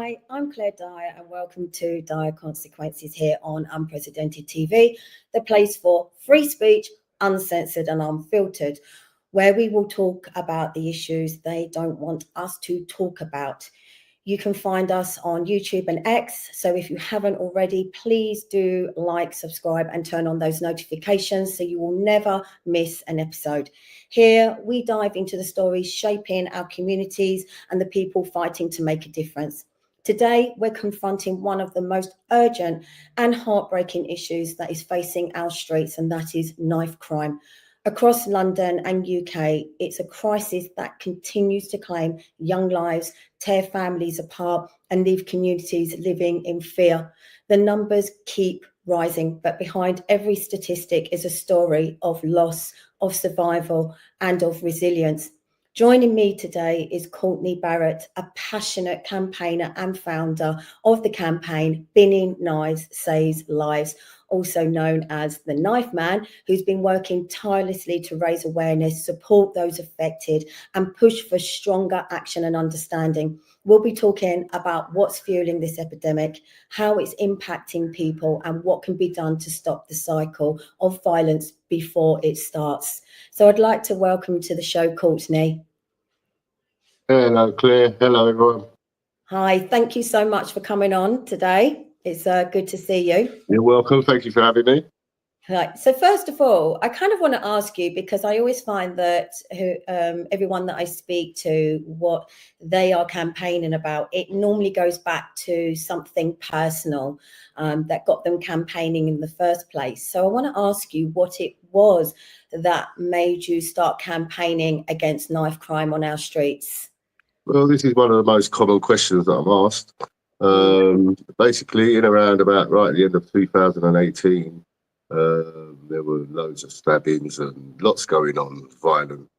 Hi, I'm Claire Dyer and welcome to Dyer Consequences here on Unprecedented TV, the place for free speech, uncensored and unfiltered, where we will talk about the issues they don't want us to talk about. You can find us on YouTube and X. So if you haven't already, please do like, subscribe and turn on those notifications so you will never miss an episode. Here, we dive into the stories shaping our communities and the people fighting to make a difference. Today, we're confronting one of the most urgent and heartbreaking issues that is facing our streets, and that is knife crime. Across London and UK, it's a crisis that continues to claim young lives, tear families apart, and leave communities living in fear. The numbers keep rising, but behind every statistic is a story of loss, of survival, and of resilience. Joining me today is Courtney Barrett, a passionate campaigner and founder of the campaign Binning Knives Saves Lives, also known as the Knife Man, who's been working tirelessly to raise awareness, support those affected, and push for stronger action and understanding. We'll be talking about what's fueling this epidemic, how it's impacting people, and what can be done to stop the cycle of violence before it starts. So I'd like to welcome to the show Courtney. Hello, Claire. Hello, everyone. Hi, thank you so much for coming on today. It's good to see you. You're welcome. Thank you for having me. Right. So first of all, I kind of want to ask you, because I always find that everyone that I speak to, what they are campaigning about, it normally goes back to something personal that got them campaigning in the first place. So I want to ask you what it was that made you start campaigning against knife crime on our streets. Well, this is one of the most common questions that I'm asked. Basically, in around about right at the end of 2018, there were loads of stabbings and lots going on, violent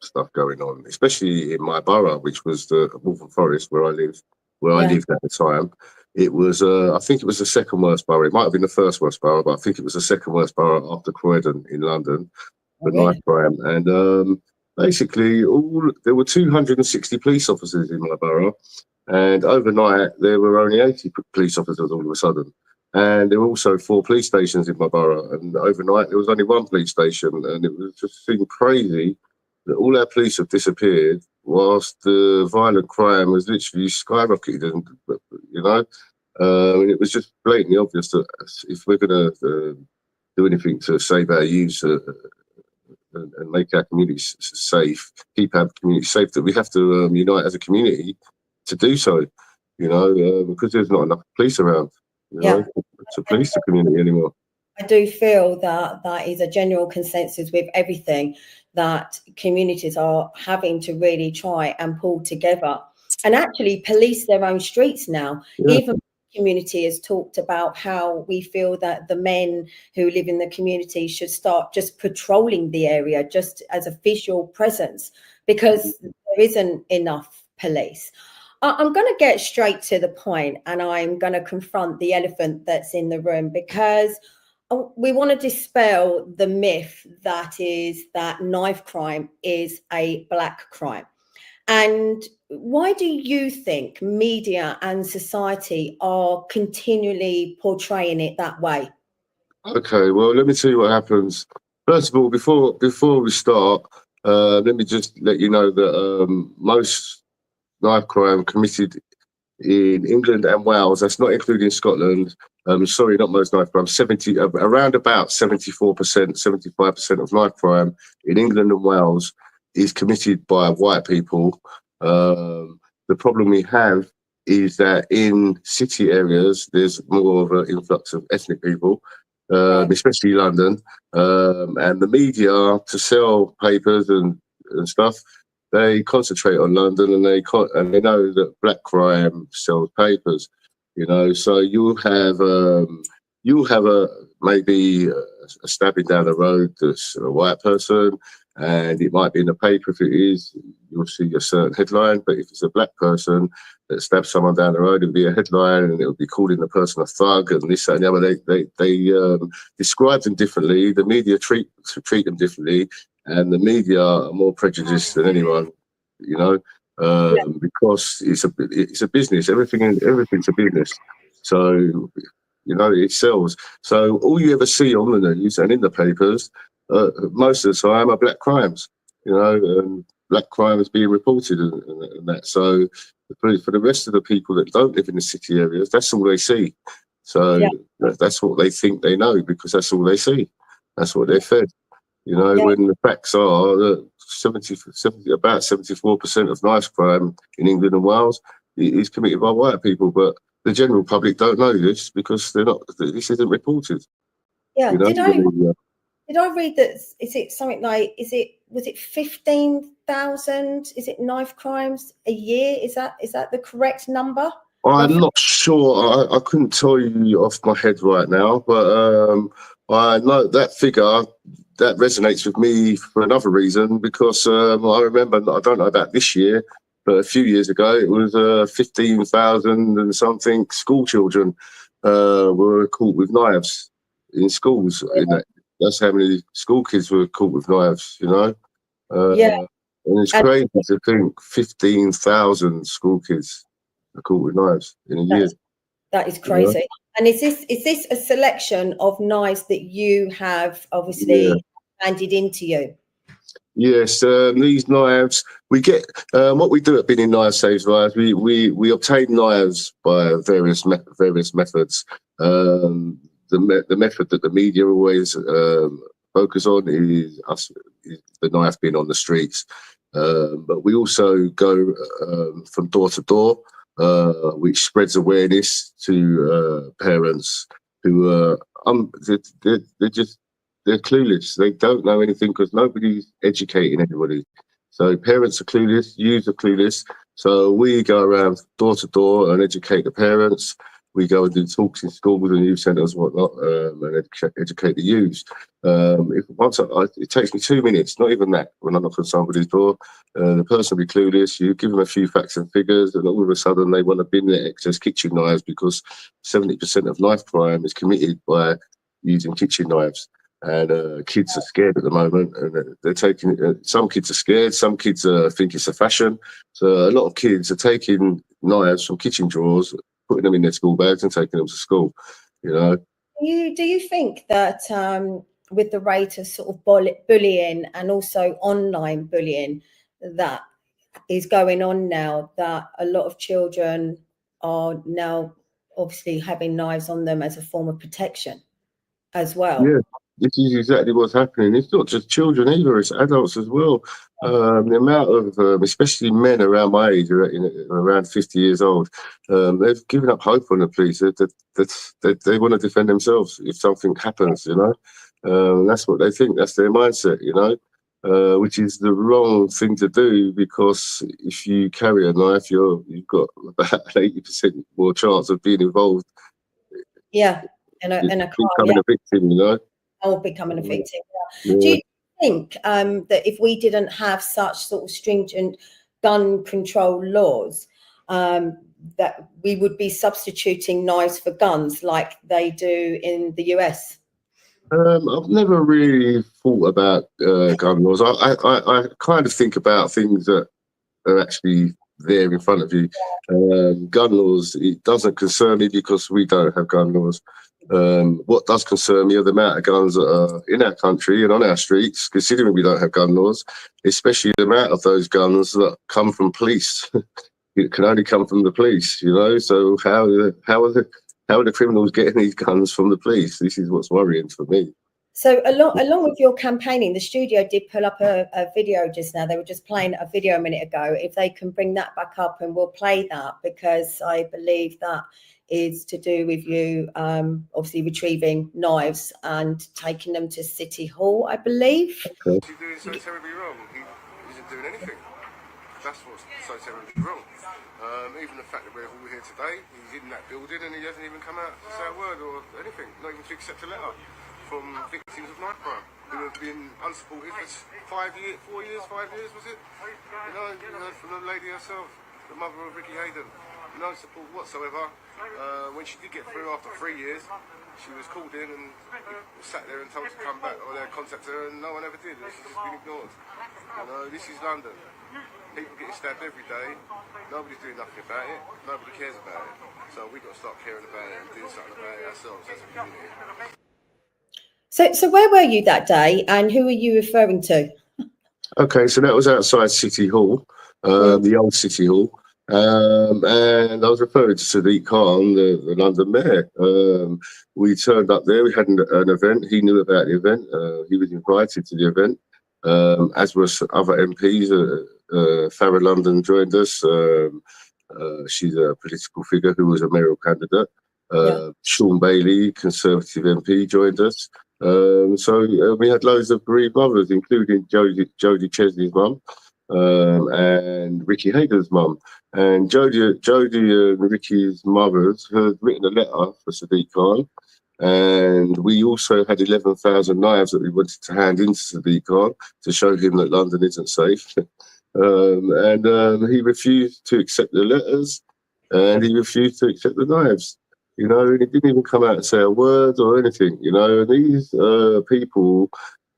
stuff going on, especially in my borough, which was the Waltham Forest, where I lived at the time. It was, I think it was the second worst borough. It might have been the first worst borough, but I think it was the second worst borough after Croydon in London for knife crime. And basically, there were 260 police officers in my borough, and overnight there were only 80 police officers all of a sudden. And there were also 4 police stations in my borough, and overnight there was only 1 police station, and it was just seemed crazy that all our police have disappeared whilst the violent crime was literally skyrocketed, you know. And it was just blatantly obvious that if we're going to do anything to save our youth and make our communities safe, keep our communities safe, that we have to unite as a community to do so, you know, because there's not enough police around, you know, to police the community anymore. I do feel that that is a general consensus with everything, that communities are having to really try and pull together and actually police their own streets now. Even community has talked about how we feel that the men who live in the community should start just patrolling the area just as a visual presence, because there isn't enough police. I'm going to get straight to the point, and I'm going to confront the elephant that's in the room, because we want to dispel the myth that is that knife crime is a black crime. And why do you think media and society are continually portraying it that way? Okay, well, let me tell you what happens. First of all, before we start, let me just let you know that most knife crime committed in England and Wales, that's not including Scotland. Sorry, not most knife crime. Around about 74%, 75% of knife crime in England and Wales is committed by white people. The problem we have is that in city areas, there's more of an influx of ethnic people, especially London, and the media, to sell papers and stuff, they concentrate on London, and they know that black crime sells papers, you know. So you'll have maybe a stabbing down the road that's a white person, and it might be in the paper. If it is, you'll see a certain headline. But if it's a black person that stabs someone down the road, it'll be a headline, and it'll be calling the person a thug and this, that, and the other. They describe them differently. The media treat them differently. And the media are more prejudiced than anyone, you know. because it's a business. Everything's a business. So it sells. So all you ever see on the news and in the papers, most of the time, are black crimes. And black crimes being reported and that. So for the rest of the people that don't live in the city areas, that's all they see. So that's what they think they know, because that's all they see. That's what they're fed. When the facts are that about 74% of knife crime in England and Wales is committed by white people, but the general public don't know this because this isn't reported. Yeah. Did I read that? Is it something like? Was it 15,000? Is it knife crimes a year? Is that the correct number? I'm not sure. I couldn't tell you off my head right now, but I know that figure that resonates with me for another reason, because I remember, I don't know about this year, but a few years ago it was 15,000 and something school children were caught with knives in schools. That's how many school kids were caught with knives. And it's crazy to think 15,000 school kids are caught with knives in a year. That is crazy. And is this a selection of knives that you have obviously handed into you? Yes, these knives we get. What we do at Binning Knife Saves Lives, we obtain knives by various methods. The method that the media always focus on is the knife being on the streets, but we also go from door to door, which spreads awareness to parents who are they're clueless. They don't know anything because nobody's educating anybody. So parents are clueless, youths are clueless. So we go around door to door and educate the parents. We go and do talks in schools and youth centres and whatnot, and educate the youths. It takes me 2 minutes, not even that, when I knock on somebody's door. The person will be clueless. You give them a few facts and figures, and all of a sudden they want to bin their excess kitchen knives, because 70% of knife crime is committed by using kitchen knives. And kids are scared at the moment, and they're taking. Some kids are scared. Some kids think it's a fashion. So a lot of kids are taking knives from kitchen drawers, putting them in their school bags, and taking them to school. Do you think that with the rate of sort of bullying and also online bullying that is going on now, that a lot of children are now obviously having knives on them as a form of protection as well? Yeah, this is exactly what's happening. It's not just children either; it's adults as well. The amount of, especially men around my age, around 50 years old, they've given up hope on the police. They want to defend themselves if something happens. That's what they think. That's their mindset. Which is the wrong thing to do, because if you carry a knife, you've got about an 80% more chance of being involved. Yeah. In a crime, becoming a victim, or becoming a victim. Yeah. Do you think that if we didn't have such sort of stringent gun control laws, that we would be substituting knives for guns like they do in the US? I've never really thought about gun laws. I kind of think about things that are actually there in front of you. Gun laws, it doesn't concern me because we don't have gun laws. What does concern me are the amount of guns that are in our country and on our streets, considering we don't have gun laws, especially the amount of those guns that come from police. It can only come from the police, So how are the criminals getting these guns from the police? This is what's worrying for me. So along with your campaigning, the studio did pull up a video just now. They were just playing a video a minute ago. If they can bring that back up, and we'll play that, because I believe that is to do with you obviously retrieving knives and taking them to City Hall, I believe. Okay. He's doing so terribly wrong. He isn't doing anything. That's what's so terribly wrong. Even the fact that we're all here today, he's in that building and he hasn't even come out to say a word or anything, not even to accept a letter from victims of knife crime who have been unsupported for 5 years, 4 years, 5 years, was it? You heard from the lady herself, the mother of Ricky Hayden. No support whatsoever. When she did get through after 3 years, she was called in and sat there and told to come back, or they contacted her, and no one ever did. She's just been ignored. This is London. People getting stabbed every day. Nobody's doing nothing about it. Nobody cares about it. So we've got to start caring about it and doing something about it ourselves as a community. So where were you that day, and who are you referring to? Okay, so that was outside City Hall, the old City Hall. And I was referring to Sadiq Khan, the London mayor. We turned up there. We had an event. He knew about the event. He was invited to the event, as were other MPs. Farah London joined us. She's a political figure who was a mayoral candidate. Sean Bailey, Conservative MP, joined us. So we had loads of bereaved mothers, including Jodie Chesney's mum and Ricky Hayden's mum. And Jodie and Ricky's mothers had written a letter for Sadiq Khan. And we also had 11,000 knives that we wanted to hand in to Sadiq Khan to show him that London isn't safe. And he refused to accept the letters, and he refused to accept the knives. You know, and he didn't even come out and say a word or anything. You know, and these people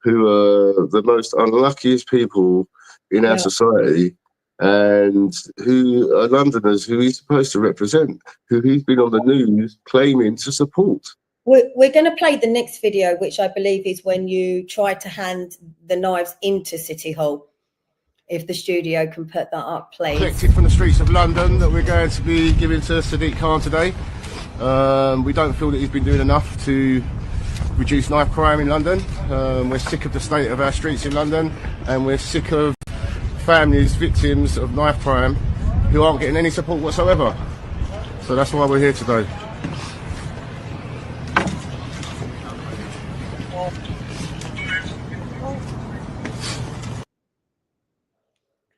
who are the most unluckiest people in our society, and who are Londoners who he's supposed to represent, who he's been on the news claiming to support. We're going to play the next video, which I believe is when you tried to hand the knives into City Hall. If the studio can put that up, please. Collected from the streets of London that we're going to be giving to Sadiq Khan today. We don't feel that he's been doing enough to reduce knife crime in London. We're sick of the state of our streets in London, and we're sick of families, victims of knife crime, who aren't getting any support whatsoever. So that's why we're here today.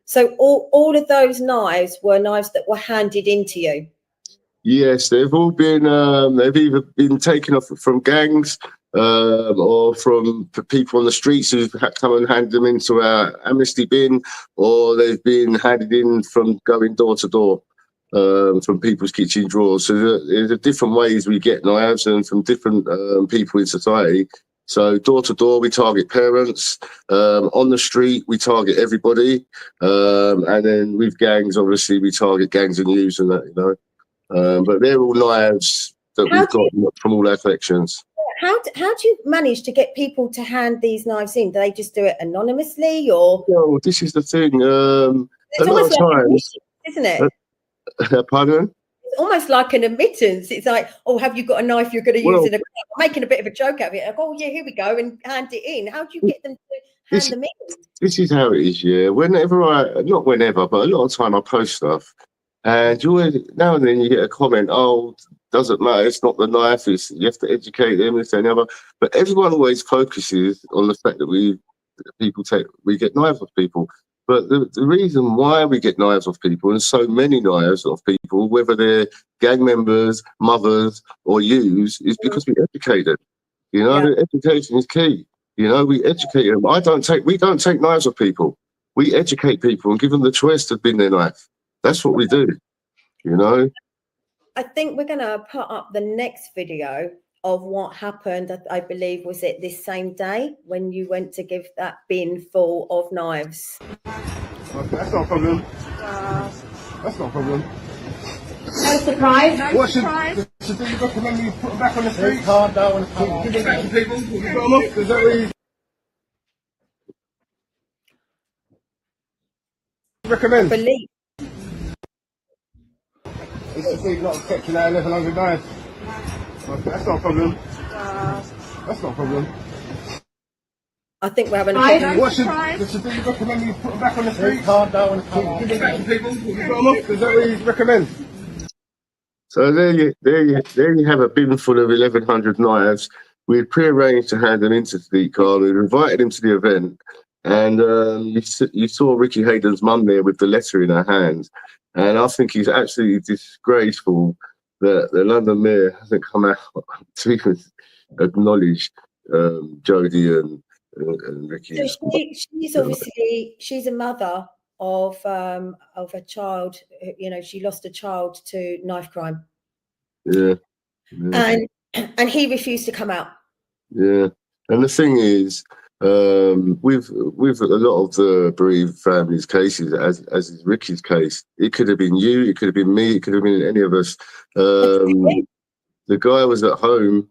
So all of those knives were knives that were handed into you? Yes, they've all been, they've either been taken off from gangs or from people on the streets who've come and handed them into our amnesty bin, or they've been handed in from going door to door from people's kitchen drawers. So there's different ways we get knives, and from different people in society. So door to door, we target parents. On the street, we target everybody. And then with gangs, obviously, we target gangs and youths and that, you know. But they're all knives that we've got from all our collections. How do you manage to get people to hand these knives in? Do they just do it anonymously, or? Well, this is the thing. It's almost like an admittance, isn't it? Pardon? It's almost like an admittance. It's like, oh, have you got a knife you're going to use in a crime? I'm making a bit of a joke out of it. Like, oh, yeah, here we go, and hand it in. How do you get them to hand them in? This is how it is, yeah. Not whenever, but a lot of time I post stuff. And you always, now and then you get a comment, oh, doesn't matter, it's not the knife, you have to educate them, this and the other. But everyone always focuses on the fact that we get knives off people. But the reason why we get knives off people, and so many knives off people, whether they're gang members, mothers, or youths, is because we educate them. You know, education is key. You know, we educate them. We don't take knives off people. We educate people and give them the choice to bin their knife. That's what we do, you know. I think we're going to put up the next video of what happened. I believe, was it this same day when you went to give that bin full of knives? Okay, that's not a problem. That's not a problem. No surprise. What should you recommend me put them back on the street? Calm down. Give them back to people. We've got them off. Is that what you recommend? Believe. It's just you're not accepting that 1100 knives. Okay, that's not a problem. That's not a problem. I think we're having a problem. What should you recommend me put them back on the street? Calm down. Give them back to people. We've got them off. Is that what you recommend? So there you have a bin full of 1,100 knives. We had pre-arranged to hand them into Sadiq Khan. We invited him to the event, and you saw Ricky Hayden's mum there with the letter in her hand. And I think he's absolutely disgraceful that the London mayor hasn't come out to even acknowledge Jodie and Ricky. So she's obviously a mother of a child. You know, she lost a child to knife crime. Yeah. And he refused to come out. Yeah. And the thing is, With a lot of the bereaved families' cases, as is Ricky's case, it could have been you, it could have been me, it could have been any of us. The guy was at home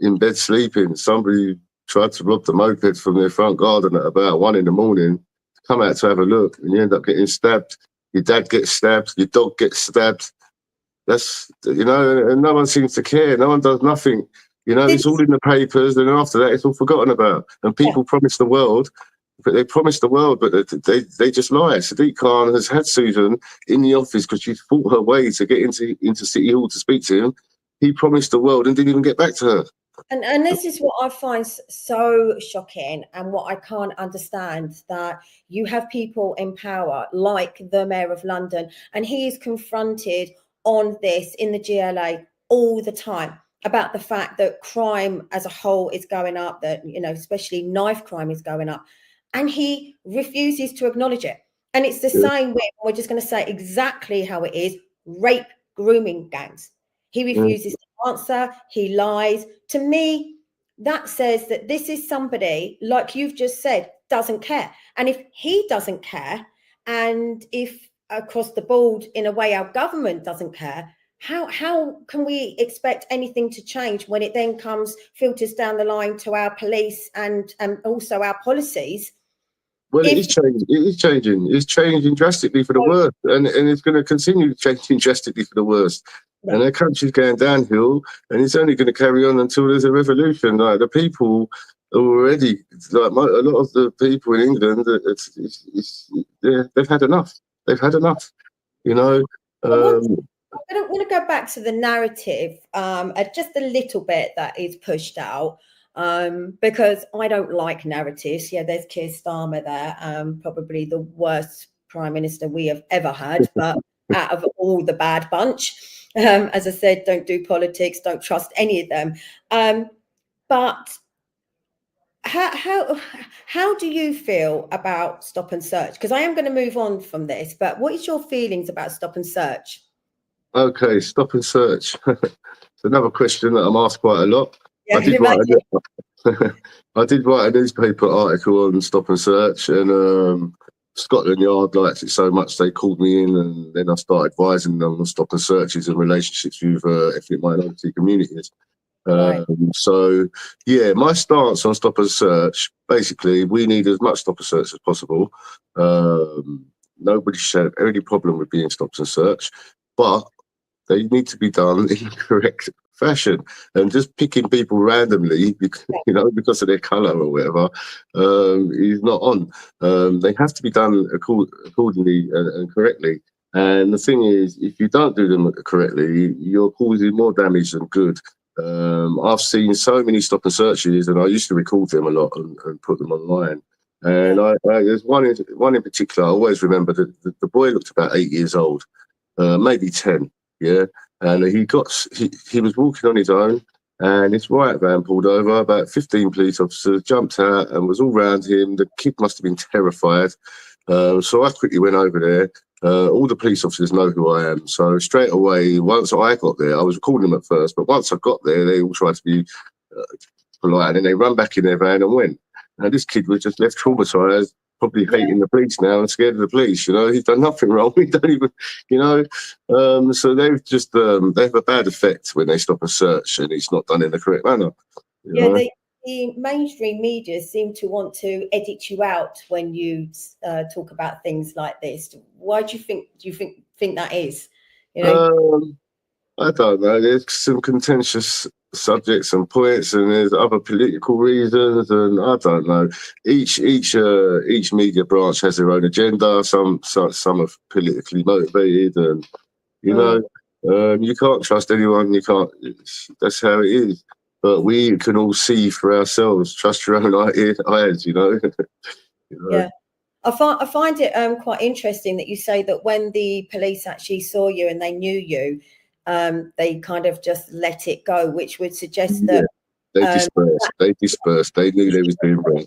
in bed sleeping. Somebody tried to rob the moped from their front garden at about 1 a.m. Come out to have a look, and you end up getting stabbed. Your dad gets stabbed. Your dog gets stabbed. That's, and no one seems to care. No one does nothing. It's all in the papers, and then after that, it's all forgotten about. And people promise the world, but they promise the world, but they just lie. Sadiq Khan has had Susan in the office because she fought her way to get into City Hall to speak to him. He promised the world and didn't even get back to her. And this is what I find so shocking, and what I can't understand, that you have people in power like the Mayor of London, and he is confronted on this in the GLA all the time about the fact that crime as a whole is going up, that, especially knife crime is going up, and he refuses to acknowledge it. And it's the same way, we're just going to say exactly how it is: rape, grooming gangs. He refuses to answer, he lies. To me, that says that this is somebody, like you've just said, doesn't care. And if he doesn't care, and if across the board, in a way, our government doesn't care, how can we expect anything to change when it then filters down the line to our police and also our policies? Well, it is changing. It is changing. It's changing drastically for the worst, and it's going to continue changing drastically for the worst. Yeah. And the country's going downhill, and it's only going to carry on until there's a revolution. Like, the people are already, like, a lot of the people in England, they've had enough. They've had enough. I don't want to go back to the narrative just a little bit that is pushed out, because I don't like narratives. Yeah, there's Keir Starmer there, probably the worst Prime Minister we have ever had, but out of all the bad bunch. As I said, don't do politics, don't trust any of them. But how do you feel about Stop and Search? Because I am going to move on from this, but what is your feelings about Stop and Search? Okay, Stop and Search. It's another question that I'm asked quite a lot. Yeah, I did write a newspaper article on Stop and Search, and Scotland Yard liked it so much they called me in, and then I started advising them on Stop and Searches and relationships with ethnic minority communities. Right. So, yeah, my stance on Stop and Search, basically, we need as much Stop and Search as possible. Nobody should have any problem with being Stop and Search, but they need to be done in the correct fashion. And just picking people randomly, because of their colour or whatever, is not on. They have to be done accordingly and correctly. And the thing is, if you don't do them correctly, you're causing more damage than good. I've seen so many Stop and Searches, and I used to record them a lot and put them online. And there's one in particular I always remember. The boy looked about 8 years old, maybe 10. Yeah, and he was walking on his own, and his riot van pulled over. About 15 police officers jumped out and was all round him. The kid must have been terrified. So I quickly went over there. All the police officers know who I am. So straight away, once I got there, I was recording them at first, but once I got there, they all tried to be polite, and then they ran back in their van and went. Now, this kid was just left traumatised, probably hating the police now and scared of the police. He's done nothing wrong. He don't even, so they've just, they have a bad effect when they Stop and Search and it's not done in the correct manner. The mainstream media seem to want to edit you out when you talk about things like this. Why do you think that is? I don't know. There's some contentious subjects and points, and there's other political reasons, and I don't know. Each media branch has their own agenda. Some are politically motivated, and you can't trust anyone. You can't. That's how it is. But we can all see for ourselves. Trust your own eyes. Yeah. I find it quite interesting that you say that when the police actually saw you and they knew you, they kind of just let it go, which would suggest that they dispersed. They knew they was doing wrong.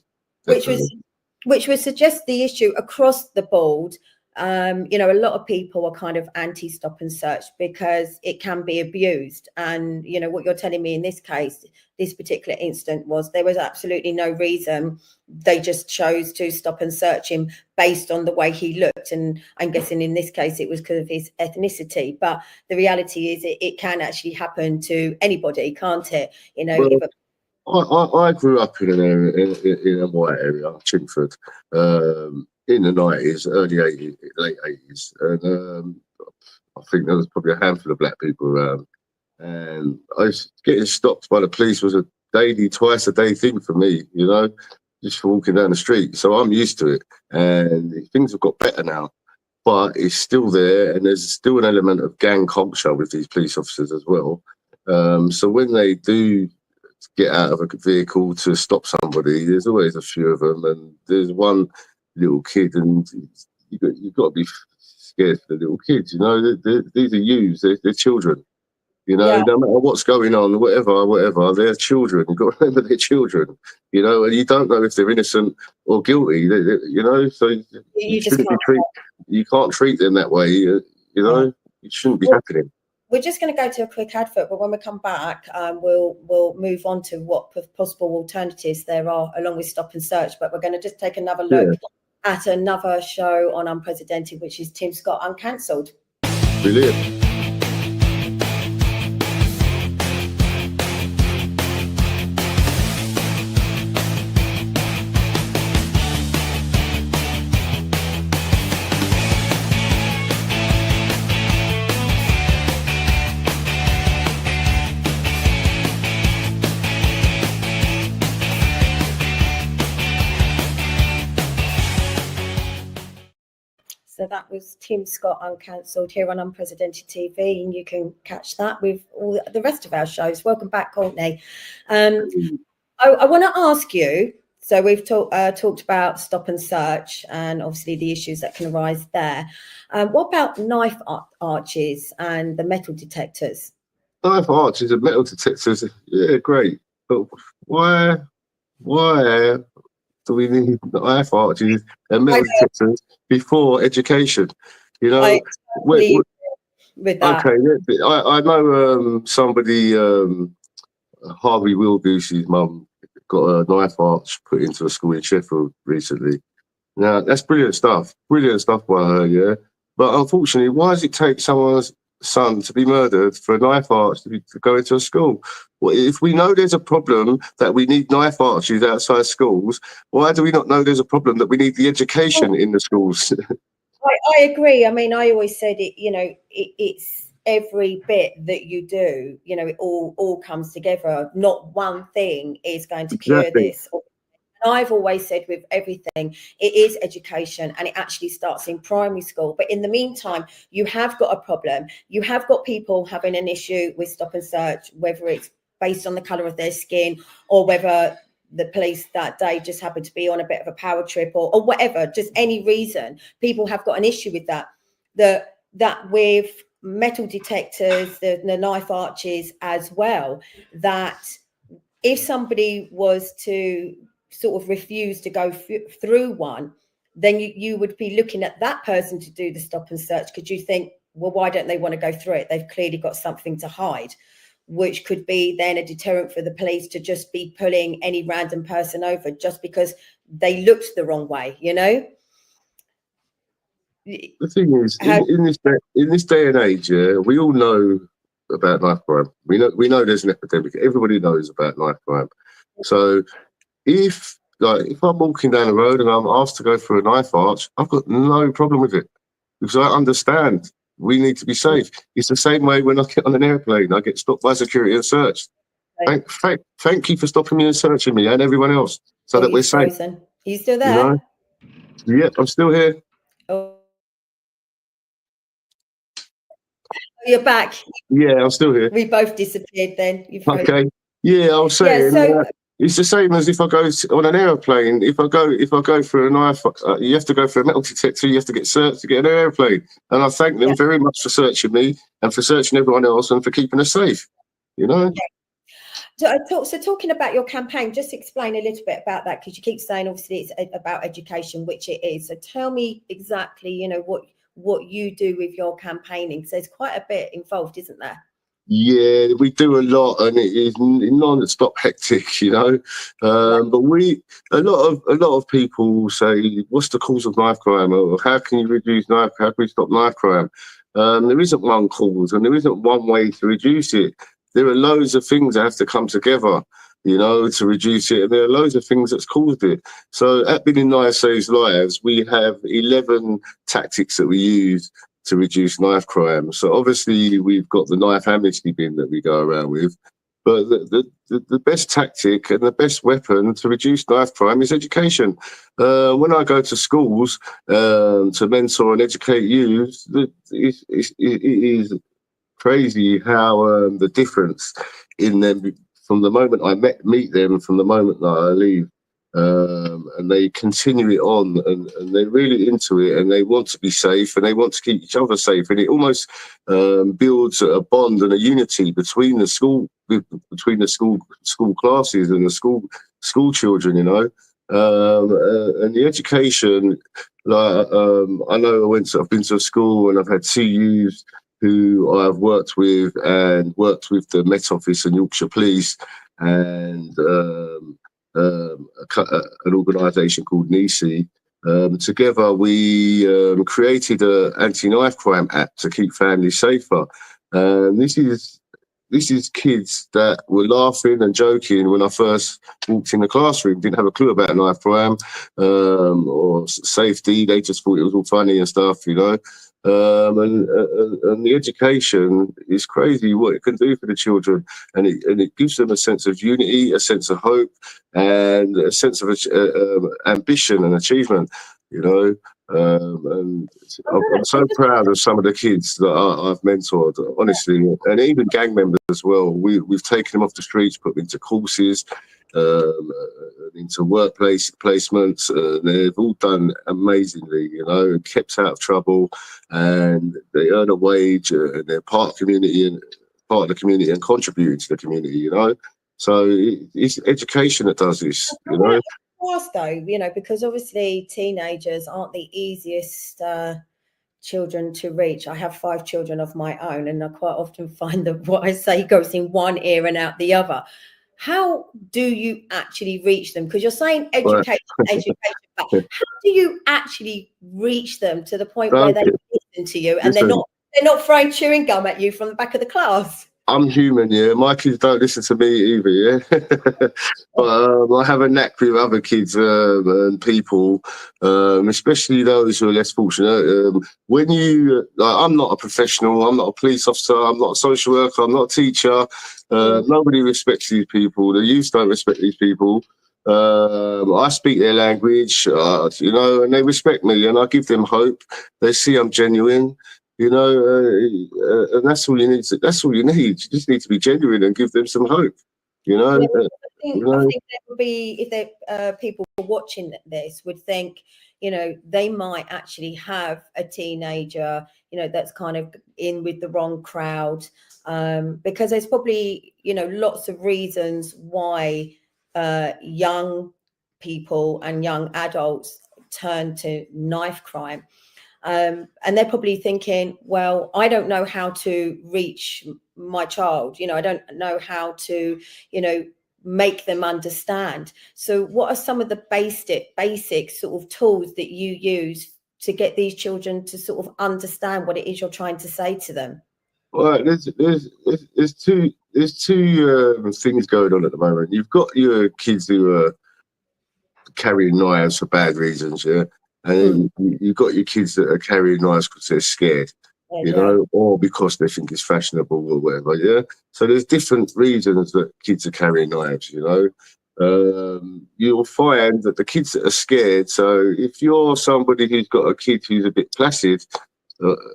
Which would suggest the issue across the board a lot of people are kind of anti-stop and search because it can be abused. And, what you're telling me in this case, this particular incident, was there was absolutely no reason. They just chose to stop and search him based on the way he looked. And I'm guessing in this case, it was because of his ethnicity. But the reality is it can actually happen to anybody, can't it? I grew up in an area, in a white area, Chingford, in the 90s, early 80s, late 80s. And I think there was probably a handful of black people around. And getting stopped by the police was a twice a day thing for me, just for walking down the street. So I'm used to it. And things have got better now. But it's still there, and there's still an element of gang culture with these police officers as well. So when they do get out of a vehicle to stop somebody, there's always a few of them, and there's one little kid, and you've got to be scared for the little kids. These are youths, they're children. No matter what's going on, whatever, they're children. You've got to remember they're children. And you don't know if they're innocent or guilty. So you can't treat them that way. It shouldn't be happening. We're just going to go to a quick advert, but when we come back, we'll move on to what possible alternatives there are along with stop and search. But we're going to just take another look at another show on Unprecedented, which is Tim Scott Uncancelled. Brilliant. So that was Tim Scott Uncancelled here on Unprecedented TV, and you can catch that with all the rest of our shows. Welcome back, Courtney. I want to ask you, so we've talked about stop and search and obviously the issues that can arise there. What about knife arches and the metal detectors? Knife arches and metal detectors, yeah, great. But why do we need knife arches and metal detectors before education? I agree with that. Okay, I know somebody, Harvey Wilgoose's mum, got a knife arch put into a school in Sheffield recently. Now, that's brilliant stuff by her, yeah. But unfortunately, why does it take someone's son to be murdered for a knife arch to go into a school? Well, if we know there's a problem that we need knife arches outside schools, why do we not know there's a problem that we need the education in the schools? I agree. I mean, I always said it, it's every bit that you do, it all comes together. Not one thing is going to cure this. I've always said with everything, it is education, and it actually starts in primary school. But in the meantime, you have got a problem. You have got people having an issue with stop and search, whether it's based on the colour of their skin or whether the police that day just happened to be on a bit of a power trip or whatever, just any reason. People have got an issue with that. That with metal detectors, the knife arches as well, that if somebody was to sort of refuse to go through one, then you would be looking at that person to do the stop and search, because you think, well, why don't they want to go through it? They've clearly got something to hide, which could be then a deterrent for the police to just be pulling any random person over just because they looked the wrong way, The thing is, in this day and age, we all know about knife crime. We know there's an epidemic. Everybody knows about knife crime. So if I'm walking down the road and I'm asked to go through a knife arch, I've got no problem with it, because I understand we need to be safe. It's the same way when I get on an airplane, I get stopped by security and searched. Thank you for stopping me and searching me and everyone else, so that we're safe. Are you still there? Yeah, I'm still here. Oh. You're back. Yeah, I'm still here. We both disappeared then. Okay. Yeah, I was saying, it's the same as if I go on an airplane. If I go for a knife, you have to go for a metal detector. You have to get searched to get an airplane. And I thank them very much for searching me and for searching everyone else and for keeping us safe. So talking about your campaign, just explain a little bit about that, because you keep saying obviously it's about education, which it is. So tell me exactly, you know, what you do with your campaigning. So there's quite a bit involved, isn't there? Yeah, we do a lot, and it is non-stop hectic, you know. But a lot of people say, "What's the cause of knife crime?" Or "How can you reduce knife? How can we stop knife crime?" There isn't one cause, and there isn't one way to reduce it. There are loads of things that have to come together, you know, to reduce it, and there are loads of things that's caused it. So at Billing Knives Saves Lives, we have 11 tactics that we use to reduce knife crime. So obviously we've got the knife amnesty bin that we go around with, but the best tactic and the best weapon to reduce knife crime is education. When I go to schools to mentor and educate youth, it is crazy how the difference in them from the moment I meet them, from the moment that I leave. And they continue it on, and they're really into it, and they want to be safe, and they want to keep each other safe, and it almost builds a bond and a unity between the school classes and the school children, you know. And the education, like I know I've been to a school and I've had two youths who I've worked with the Met Office and Yorkshire Police and an organisation called NICI. Together, we created an anti-knife crime app to keep families safer. This is kids that were laughing and joking when I first walked in the classroom, didn't have a clue about knife crime or safety. They just thought it was all funny and stuff, you know. And the education is crazy what it can do for the children, and it gives them a sense of unity, a sense of hope, and a sense of ambition and achievement, you know. And I'm so proud of some of the kids that I've mentored, honestly, and even gang members as well. We've taken them off the streets, put them into courses, into workplace placements. They've all done amazingly, you know, and kept out of trouble, and they earn a wage, and they're part of the community and contribute to the community, you know. So it's education that does this, you know. Though, you know, because obviously teenagers aren't the easiest children to reach. I have 5 children of my own, and I quite often find that what I say goes in one ear and out the other. How do you actually reach them? Because you're saying education, but how do you actually reach them to the point where they listen to you and they're not throwing chewing gum at you from the back of the class? I'm human, yeah. My kids don't listen to me either, yeah. But I have a knack with other kids and people, especially those who are less fortunate. When I'm not a professional, I'm not a police officer, I'm not a social worker, I'm not a teacher. Nobody respects these people. The youth don't respect these people. I speak their language, you know, and they respect me, and I give them hope. They see I'm genuine. You know, and that's all you need. That's all you need. You just need to be genuine and give them some hope. You know. I think there would be, if there people watching this would think, you know, they might actually have a teenager, you know, that's kind of in with the wrong crowd, because there's probably, you know, lots of reasons why young people and young adults turn to knife crime. And they're probably thinking, well, I don't know how to reach my child. You know, I don't know how to, you know, make them understand. So what are some of the basic sort of tools that you use to get these children to sort of understand what it is you're trying to say to them? Well, there's two things going on at the moment. You've got your kids who are carrying knives for bad reasons, yeah, and then you've got your kids that are carrying knives because they're scared, you know, or because they think it's fashionable or whatever, yeah. So there's different reasons that kids are carrying knives, you know. You'll find that the kids that are scared. So if you're somebody who's got a kid who's a bit placid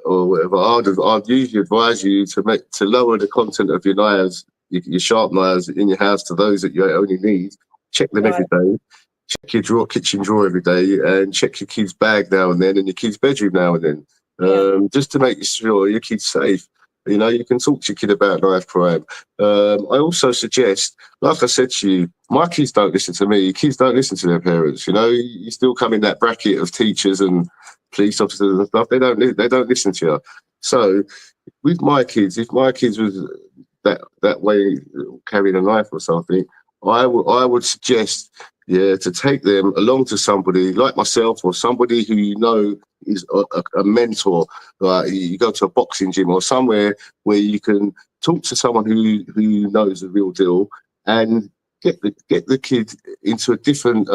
or whatever, I'd usually advise you to lower the content of your knives, your sharp knives in your house to those that you only need. Check them every day. Check your kitchen drawer every day, and check your kid's bag now and then, and your kid's bedroom now and then, just to make sure your kid's safe. You know, you can talk to your kid about knife crime. I also suggest, like I said to you, my kids don't listen to me. Kids don't listen to their parents. You know, you still come in that bracket of teachers and police officers and stuff. They don't listen to you. So with my kids, if my kids was that way carrying a knife or something, I would suggest, yeah, to take them along to somebody like myself or somebody who you know is a mentor. Like you go to a boxing gym or somewhere where you can talk to someone who knows the real deal and get the kid into a different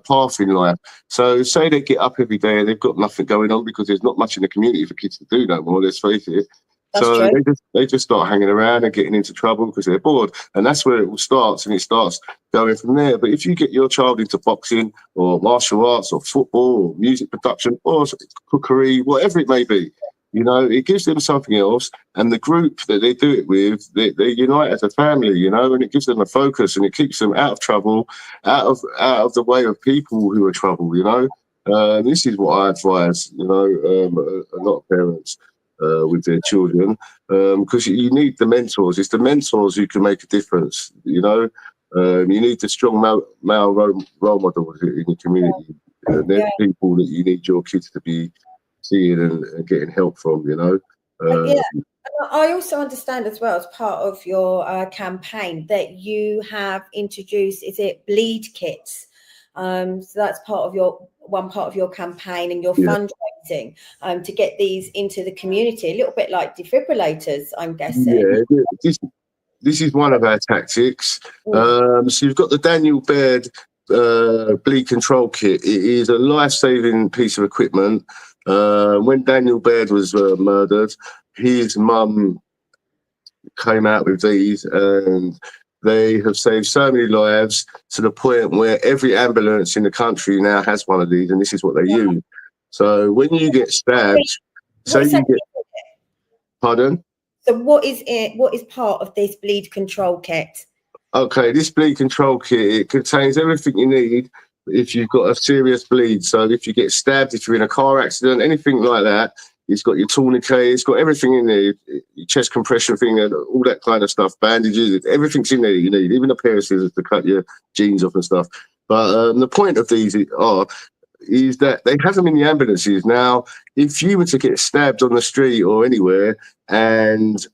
path in life. So say they get up every day and they've got nothing going on because there's not much in the community for kids to do no more, let's face it. That's So true. they just start hanging around and getting into trouble because they're bored. And that's where it all starts, and it starts going from there. But if you get your child into boxing or martial arts or football or music production or cookery, whatever it may be, you know, it gives them something else. And the group that they do it with, they unite as a family, you know, and it gives them a focus and it keeps them out of trouble, out of the way of people who are trouble, you know. This is what I advise, you know, a lot of parents. With their children, because you need the mentors. It's the mentors who can make a difference. You know, you need the strong male role models in your community. They're the people that you need your kids to be seeing and getting help from. You know. Yeah. I also understand as well as part of your campaign that you have introduced, is it bleed kits? So that's part of your campaign and your fundraising to get these into the community, a little bit like defibrillators, I'm guessing. Yeah, this is one of our tactics. So you've got the Daniel Baird bleed control kit. It is a life-saving piece of equipment. When Daniel Baird was murdered, his mum came out with these, and they have saved so many lives to the point where every ambulance in the country now has one of these, and this is what they use. So when you get stabbed, pardon? So what is it? What is part of this bleed control kit? Okay, this bleed control kit, it contains everything you need if you've got a serious bleed. So if you get stabbed, if you're in a car accident, anything like that, it's got your tourniquet, it's got everything in there, your chest compression thing and all that kind of stuff, bandages, everything's in there you need, even a pair of scissors to cut your jeans off and stuff. But the point of these is that they have them in the ambulances. Now, if you were to get stabbed on the street or anywhere and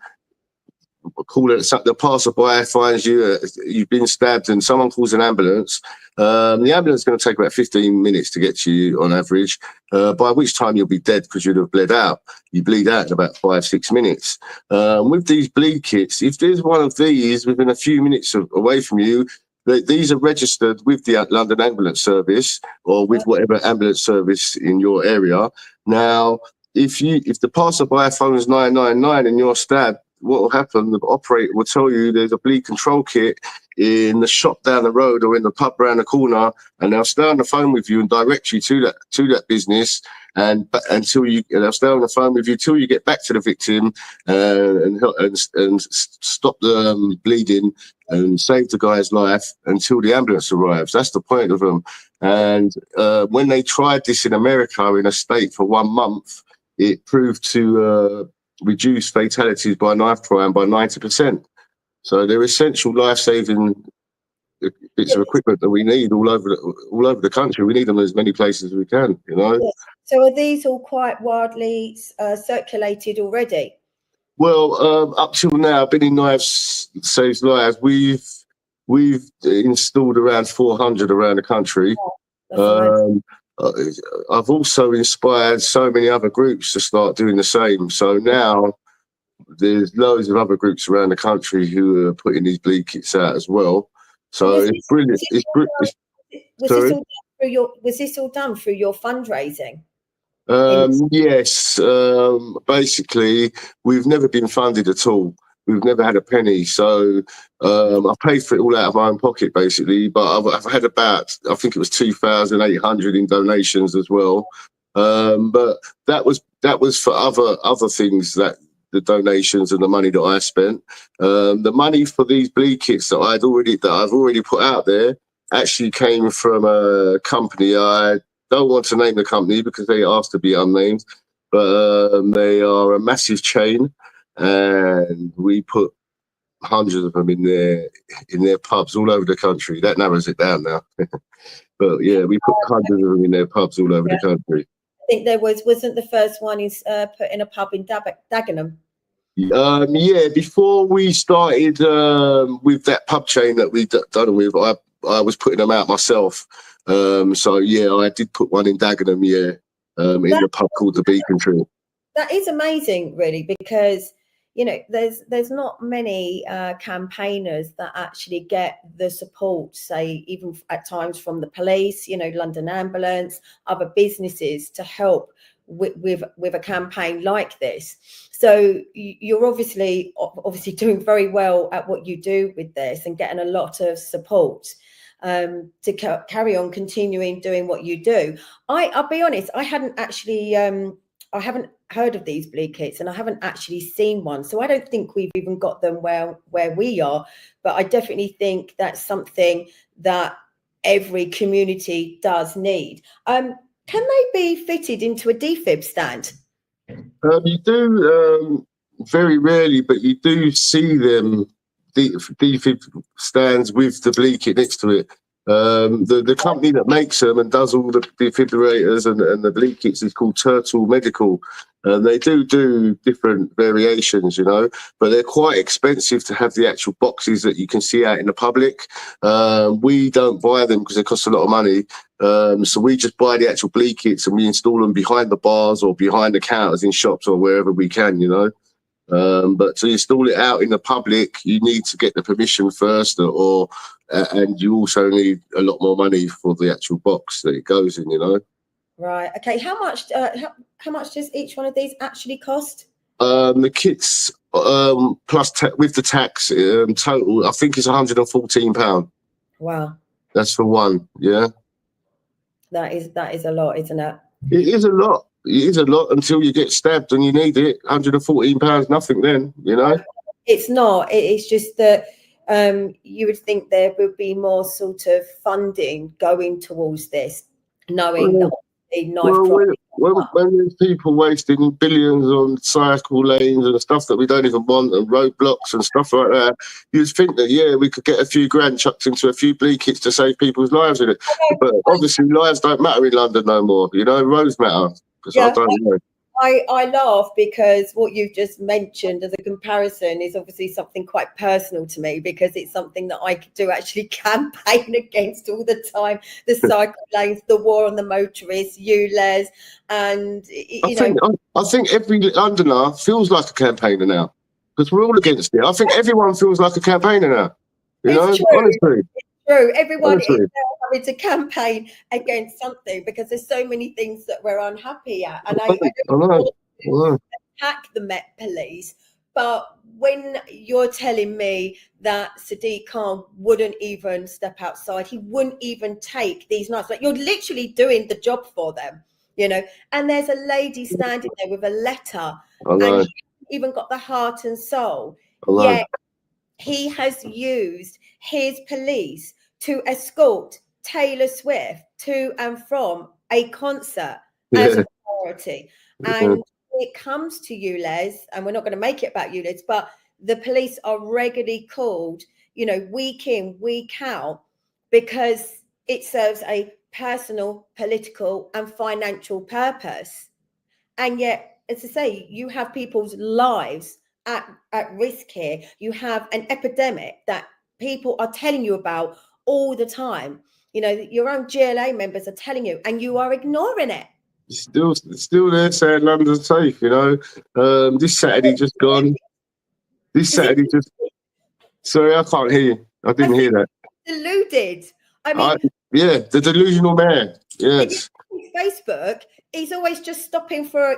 call it, the passerby finds you, you've been stabbed and someone calls an ambulance, the ambulance is going to take about 15 minutes to get to you on average, by which time you'll be dead because you'd have bled out. You bleed out in about 5-6 minutes. With these bleed kits, if there's one of these within a few minutes away from you, these are registered with the London Ambulance Service or with whatever ambulance service in your area. Now, if the passerby phones 999 and you're stabbed, what will happen? The operator will tell you there's a bleed control kit in the shop down the road or in the pub round the corner, and they'll stay on the phone with you and direct you to that business, and they'll stay on the phone with you till you get back to the victim and stop the bleeding and save the guy's life until the ambulance arrives. That's the point of them. And when they tried this in America in a state for 1 month, it proved to reduce fatalities by knife crime by 90%. So they're essential life-saving bits of equipment that we need all over the country. We need them in as many places as we can, you know. Yes. So are these all quite widely circulated already? Well, up till now, Been in Knives Saves Lives, we've installed around 400 around the country. I've also inspired so many other groups to start doing the same. So now there's loads of other groups around the country who are putting these bleed kits out as well. So it's brilliant. Was this all done through your fundraising? Yes. Basically, we've never been funded at all. We've never had a penny, so I paid for it all out of my own pocket, basically. But I've had about, I think it was 2,800 in donations as well. But that was for other things, that the donations and the money that I spent. The money for these bleed kits that I've already put out there actually came from a company. I don't want to name the company because they asked to be unnamed, but they are a massive chain. and we put hundreds of them in their pubs all over the country. That narrows it down now. But yeah, we put hundreds of them in their pubs all over the country. I think there wasn't the first one is put in a pub in Dagenham. Yeah, before we started with that pub chain that we done with, I was putting them out myself. So yeah, I did put one in Dagenham, in the pub called the Beacon Tree. That is amazing, really, because there's not many campaigners that actually get the support, say, even at times from the police, London Ambulance, other businesses to help with a campaign like this. So you're obviously doing very well at what you do with this and getting a lot of support to carry on continuing doing what you do. I'll be honest, I hadn't actually I haven't heard of these bleed kits, and I haven't actually seen one, so I don't think we've even got them where we are, but I definitely think that's something that every community does need. Can they be fitted into a defib stand? You do very rarely, but you do see them defib stands with the bleed kit next to it. The company that makes them and does all the defibrillators and the bleed kits is called Turtle Medical, and they do different variations, but they're quite expensive to have the actual boxes that you can see out in the public. We don't buy them because they cost a lot of money, so we just buy the actual bleed kits and we install them behind the bars or behind the counters in shops or wherever we can, But to install it out in the public, you need to get the permission first, and you also need a lot more money for the actual box that it goes in, Right. Okay. How much does each one of these actually cost? The kits plus with the tax total, I think it's £114. Wow. That's for one. Yeah. That is a lot, isn't it? It is a lot. It is a lot until you get stabbed and you need it. £114, nothing then, It's not. It's just that you would think there would be more sort of funding going towards this, knowing that a knife when there's people wasting billions on cycle lanes and stuff that we don't even want, and roadblocks and stuff like that, you'd think that we could get a few grand chucked into a few bleed kits to save people's lives in it. But obviously lives don't matter in London no more, roads matter. I don't know. I laugh because what you've just mentioned as a comparison is obviously something quite personal to me, because it's something that I do actually campaign against all the time. The cycle lanes, the war on the motorists, ULEZ, and I think every Londoner feels like a campaigner now, because we're all against it. I think everyone feels like a campaigner now. Honestly. True. Everyone is now having to campaign against something because there's so many things that we're unhappy at. And I don't attack the Met Police, but when you're telling me that Sadiq Khan wouldn't even step outside, he wouldn't even take these knives, like, you're literally doing the job for them, and there's a lady standing there with a letter, and he even got the heart and soul. Yet he has used his police to escort Taylor Swift to and from a concert as a priority. And when it comes to ULEZ, and we're not going to make it about ULEZ, but the police are regularly called, week in, week out, because it serves a personal, political and financial purpose. And yet, as I say, you have people's lives at risk here. You have an epidemic that people are telling you about all the time. Your own GLA members are telling you, and you are ignoring it. Still there saying London's safe, This Saturday just gone. Sorry, I can't hear you. I didn't hear that. Deluded. I mean, the delusional man. Yes. Facebook, he's always just stopping for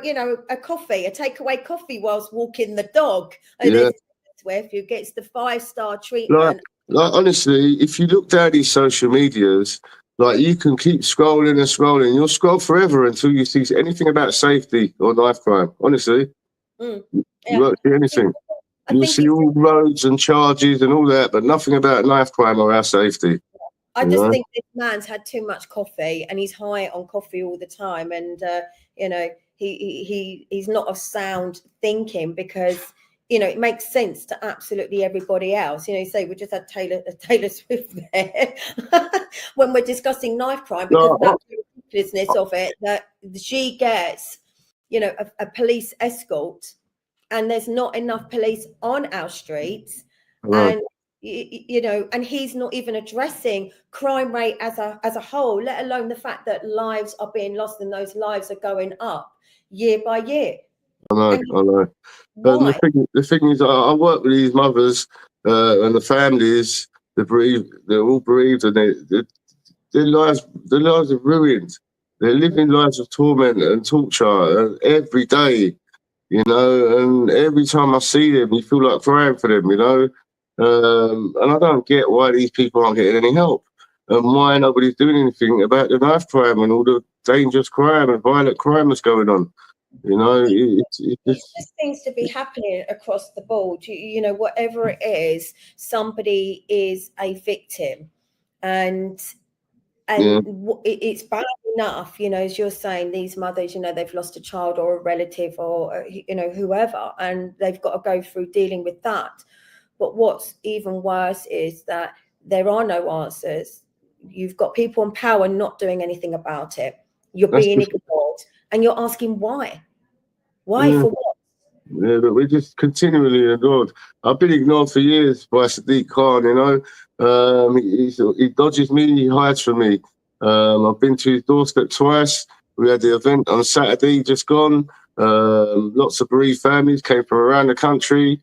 a coffee, a takeaway coffee, whilst walking the dog. And there's Swift who gets the 5-star treatment. Like honestly, if you look down these social medias, like, you can keep scrolling and scrolling. You'll scroll forever until you see anything about safety or knife crime. Honestly, you won't see anything. You'll see all roads and charges and all that, but nothing about knife crime or our safety. I just think this man's had too much coffee, and he's high on coffee all the time, and he's not of sound thinking, because you know, it makes sense to absolutely everybody else. You know, you say we just had Taylor Swift there when we're discussing knife crime, because of that ridiculousness of it, that she gets, you know, a police escort, and there's not enough police on our streets. Right. And you know, and he's not even addressing crime rate as a whole, let alone the fact that lives are being lost and those lives are going up year by year. I know. Why? The thing is, I work with these mothers and the families. They're all bereaved, and their lives are ruined. They're living lives of torment and torture every day, you know. And every time I see them, you feel like crying for them, you know. And I don't get why these people aren't getting any help, and why nobody's doing anything about the knife crime and all the dangerous crime and violent crime that's going on. You know, it just seems to be happening across the board. You know, whatever it is, somebody is a victim, and it's bad enough, you know, as you're saying, these mothers, you know, they've lost a child or a relative or, you know, whoever, and they've got to go through dealing with that. But what's even worse is that there are no answers. You've got people in power not doing anything about it. You're being ignored, and you're asking why. Why, for what? Yeah, but we're just continually ignored. I've been ignored for years by Sadiq Khan, you know. He dodges me, he hides from me. I've been to his doorstep twice. We had the event on Saturday, just gone. Lots of bereaved families came from around the country.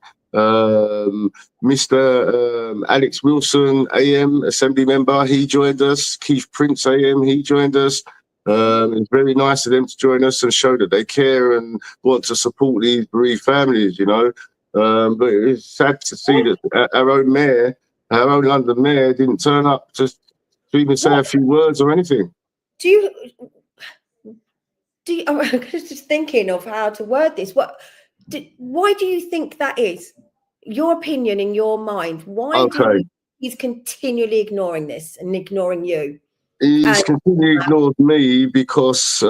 Mr. Alex Wilson, AM, Assembly member, he joined us. Keith Prince, AM, he joined us. It's very nice of them to join us and show that they care and want to support these bereaved families, you know. But it's sad to see that our own mayor, our own London mayor, didn't turn up to even say a few words or anything. Do you? I was just thinking of how to word this. Why do you think that is? Your opinion in your mind. Why do you think he's continually ignoring this and ignoring you? He's continually ignored me because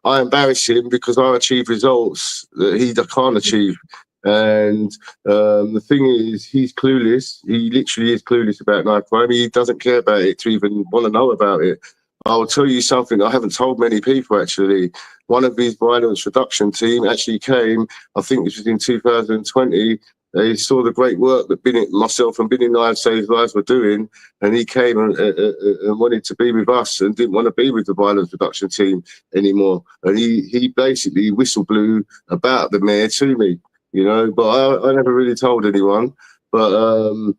I embarrass him, because I achieve results that he can't achieve. And the thing is, he's clueless. He literally is clueless about knife crime. He doesn't care about it to even want to know about it. I'll tell you something I haven't told many people, actually. One of his violence reduction team actually came, I think this was in 2020. They saw the great work that myself and Binny Knives Saves Lives were doing, and he came and wanted to be with us and didn't want to be with the violence reduction team anymore. And he basically whistle blew about the mayor to me, you know, but I never really told anyone. But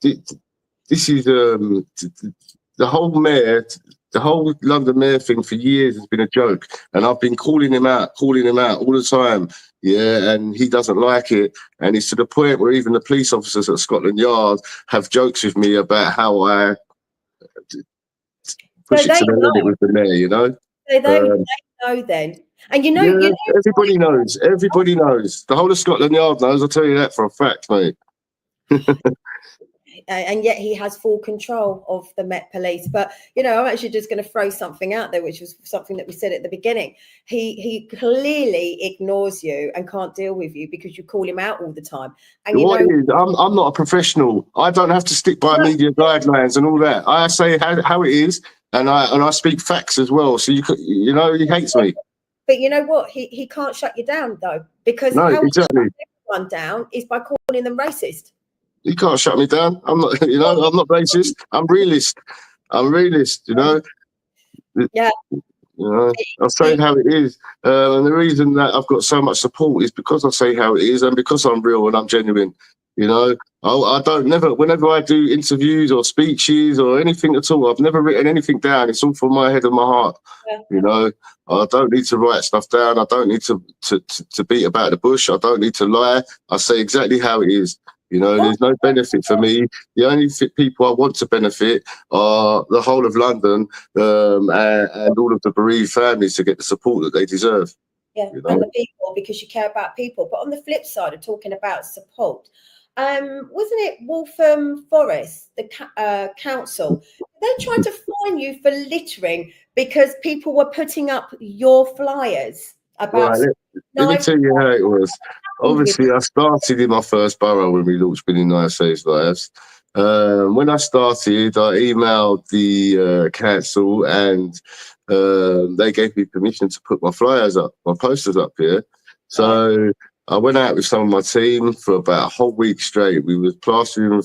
this is the whole mayor. The whole London mayor thing for years has been a joke, and I've been calling him out all the time. Yeah, and he doesn't like it, and it's to the point where even the police officers at Scotland Yard have jokes with me about how I push it to the limit with the mayor. You know, they know then, and you know, everybody knows. Everybody knows. The whole of Scotland Yard knows. I'll tell you that for a fact, mate. And yet he has full control of the Met Police. But, you know, I'm actually just going to throw something out there, which was something that we said at the beginning. He clearly ignores you and can't deal with you because you call him out all the time. And I'm not a professional. I don't have to stick by media guidelines and all that. I say how it is, and I speak facts as well. So you know, he hates me. But you know what? He can't shut you down though, because how he shuts everyone down is by calling them racist. You can't shut me down. I'm not, you know, I'm not racist. I'm realist. You know. Yeah. You know, I'll say how it is. And the reason that I've got so much support is because I say how it is and because I'm real and I'm genuine. You know, whenever I do interviews or speeches or anything at all, I've never written anything down. It's all from my head and my heart. Yeah. You know, I don't need to write stuff down. I don't need to beat about the bush. I don't need to lie. I say exactly how it is. You know, there's no benefit for me. The only people I want to benefit are the whole of London and all of the bereaved families to get the support that they deserve. Yeah, you know? And the people, because you care about people. But on the flip side of talking about support, wasn't it Waltham Forest, the council? They tried to fine you for littering because people were putting up your flyers about. Right, let me tell you how it was. obviously, I started in my first borough when we launched Billing Life Saves Lives. When I started, I emailed the council, and they gave me permission to put my flyers up, my posters up here. So I went out with some of my team for about a whole week straight. We was plastering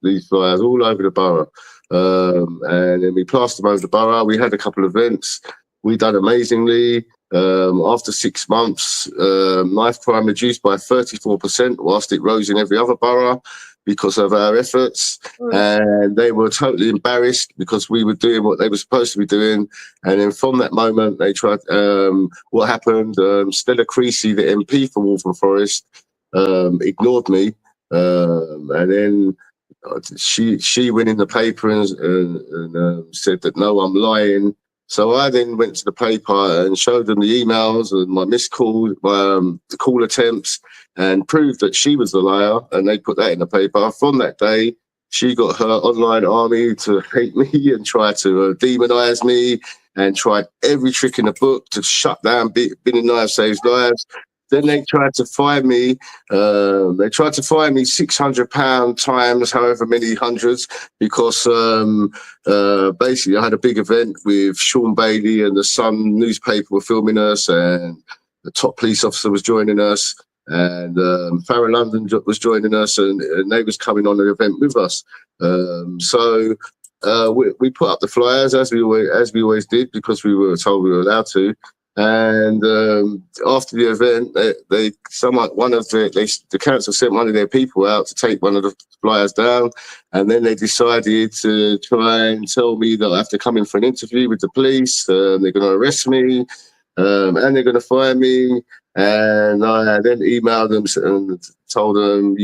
these flyers all over the borough. And then we plastered them over the borough. We had a couple of events. We done amazingly. After 6 months, knife crime reduced by 34%, whilst it rose in every other borough because of our efforts. And they were totally embarrassed because we were doing what they were supposed to be doing. And then from that moment, they tried, what happened, Stella Creasy, the MP for Waltham Forest, ignored me. And then she went in the paper and said that, no, I'm lying. So I then went to the paper and showed them the emails and my missed calls, the call attempts, and proved that she was the liar. And they put that in the paper. From that day, she got her online army to hate me and try to demonise me and tried every trick in the book to shut down Billing Life Saves Lives. Then they tried to fine me. They tried to fine me £600 times however many hundreds because basically I had a big event with Sean Bailey and the Sun newspaper were filming us, and the top police officer was joining us, and Farrah London was joining us, and they was coming on the event with us. So we put up the flyers as we always did because we were told we were allowed to. And after the event, the council sent one of their people out to take one of the flyers down, and then they decided to try and tell me that I have to come in for an interview with the police. They're going to arrest me, and they're going to fire me. And I then emailed them and told them,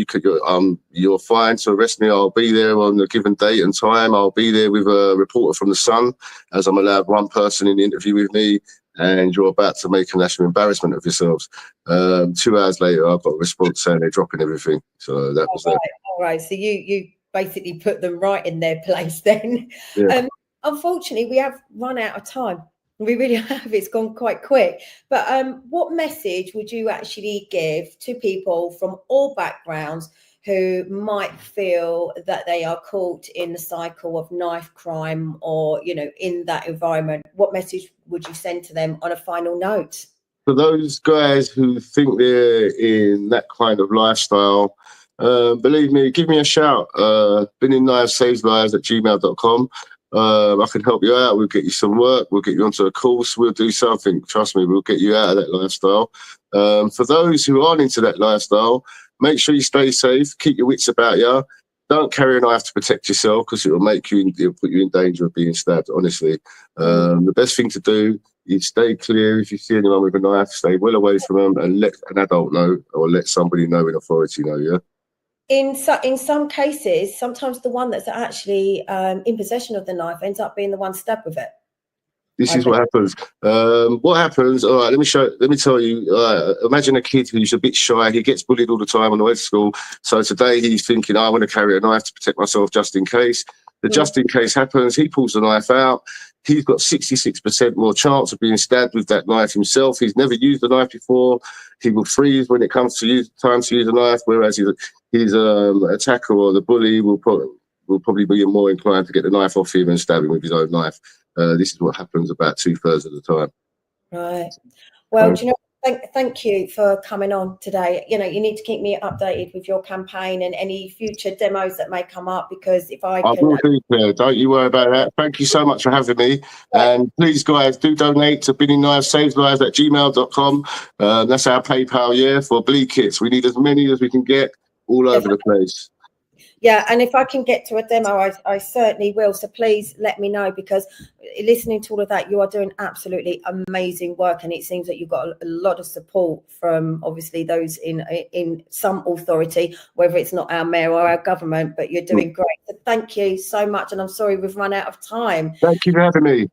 you're fine to arrest me. I'll be there on a given date and time. I'll be there with a reporter from the Sun, as I'm allowed one person in the interview with me. And you're about to make a national embarrassment of yourselves. 2 hours later, I got a response saying they're dropping everything. So that was it. All right. So you basically put them right in their place then. Yeah. Unfortunately, we have run out of time. We really have. It's gone quite quick. But what message would you actually give to people from all backgrounds who might feel that they are caught in the cycle of knife crime or, in that environment? What message would you send to them on a final note? For those guys who think they're in that kind of lifestyle, believe me, give me a shout. billingknifesaveslives@gmail.com. I can help you out. We'll get you some work. We'll get you onto a course. We'll do something. Trust me, we'll get you out of that lifestyle. For those who aren't into that lifestyle, make sure you stay safe. Keep your wits about you. Don't carry a knife to protect yourself because it'll put you in danger of being stabbed. Honestly, the best thing to do is stay clear. If you see anyone with a knife, stay well away from them and let an adult know or let somebody know in authority know. Yeah. In some cases, sometimes the one that's actually in possession of the knife ends up being the one stabbed with it. This is what happens. What happens? All right, let me tell you. Imagine a kid who's a bit shy. He gets bullied all the time on the way to school. So today he's thinking, I want to carry a knife to protect myself just in case. The just in case happens. He pulls the knife out. He's got 66% more chance of being stabbed with that knife himself. He's never used a knife before. He will freeze when it comes to time to use a knife, whereas his attacker or the bully will probably be more inclined to get the knife off him and stab him with his own knife. This is what happens about 2/3 of the time. Right. Well, thank you for coming on today. You need to keep me updated with your campaign and any future demos that may come up, because if I can... will do, Claire. Don't you worry about that. Thank you so much for having me. And please, guys, do donate to billingknifesaveslives@gmail.com. That's our PayPal, for bleed kits. We need as many as we can get all over the place. Yeah, and if I can get to a demo, I certainly will. So please let me know, because listening to all of that, you are doing absolutely amazing work, and it seems that you've got a lot of support from obviously those in some authority, whether it's not our mayor or our government, but you're doing great. So thank you so much, and I'm sorry we've run out of time. Thank you for having me.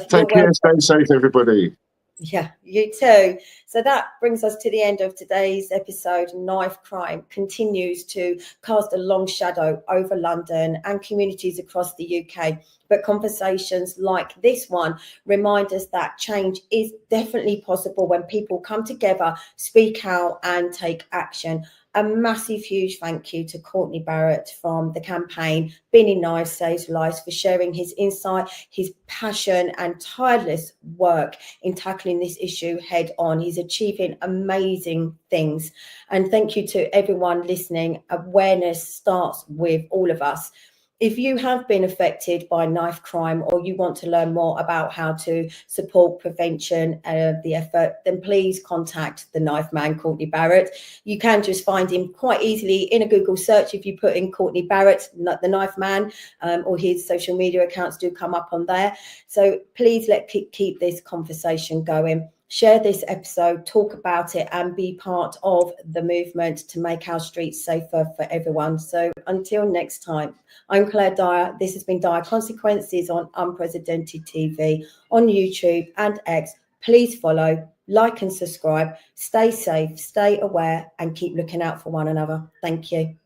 Take care, stay safe, everybody. Yeah, you too. So that brings us to the end of today's episode. Knife crime continues to cast a long shadow over London and communities across the UK. But conversations like this one remind us that change is definitely possible when people come together, speak out, and take action. A massive, huge thank you to Courtney Barrett from the campaign Binny Knives Saves Lives for sharing his insight, his passion, and tireless work in tackling this issue head on. He's achieving amazing things. And thank you to everyone listening. Awareness starts with all of us. If you have been affected by knife crime or you want to learn more about how to support prevention of the effort, then please contact the knife man, Courtney Barrett. You can just find him quite easily in a Google search. If you put in Courtney Barrett, the knife man, or his social media accounts do come up on there. So please let's keep this conversation going. Share this episode, talk about it, and be part of the movement to make our streets safer for everyone. So until next time, I'm Claire Dyer. This has been Dyer Consequences on Unprecedented TV on YouTube and X. Please follow, like and subscribe. Stay safe, stay aware, and keep looking out for one another. Thank you.